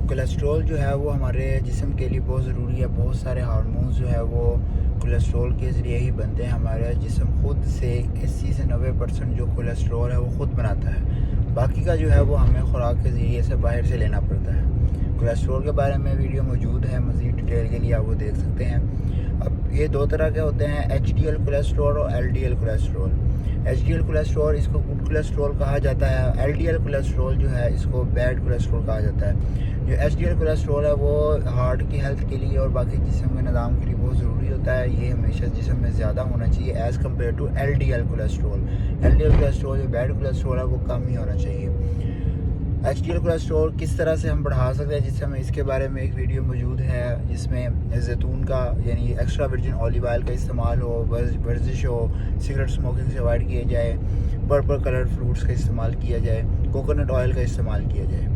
Cholesterol जो है वो हमारे जिस्म के लिए बहुत ज़रूरी है। बहुत सारे हार्मोन्स जो है वो कोलेस्ट्रॉल के ज़रिए ही बनते हैं। हमारा जिस्म खुद से 80 से 90% जो कोलेस्ट्रॉल है वो ख़ुद बनाता है। बाकी का जो है वो हमें ख़ुराक के ज़रिए से बाहर से लेना पड़ता है। कोलेस्ट्रॉल के बारे में वीडियो मौजूद है, मज़ीद डिटेल के लिए आप वो देख सकते हैं। अब ये दो तरह के होते हैं, HDL कोलेस्ट्रॉल और LDL कोलेस्ट्रॉल। HDL कोलेस्ट्रॉल इसको गुड कोलेस्ट्रॉल कहा जाता है। LDL कोलेस्ट्रॉल जो है इसको बैड कोलेस्ट्रॉल कहा जाता है। जो HDL कोलेस्ट्रॉल है वो हार्ट की हेल्थ के लिए और बाकी जिस्म के निज़ाम के लिए बहुत ज़रूरी होता है। ये हमेशा जिस्म में ज़्यादा होना चाहिए as compare to LDL cholesterol. LDL cholesterol जो बैड कोलेस्ट्रॉल है वो कम ही होना चाहिए। HDL कोलेस्ट्रॉल किस तरह से हम बढ़ा सकते हैं, जिससे हमें इसके बारे में एक वीडियो मौजूद है जिसमें जैतून का यानी एक्स्ट्रा वर्जिन ऑलिव ऑयल का इस्तेमाल हो, वर्जिश हो, सिगरेट स्मोकिंग से अवॉइड किया जाए, पर्पल कलर फ्रूट्स का इस्तेमाल किया जाए, कोकोनट ऑयल का इस्तेमाल किया जाए।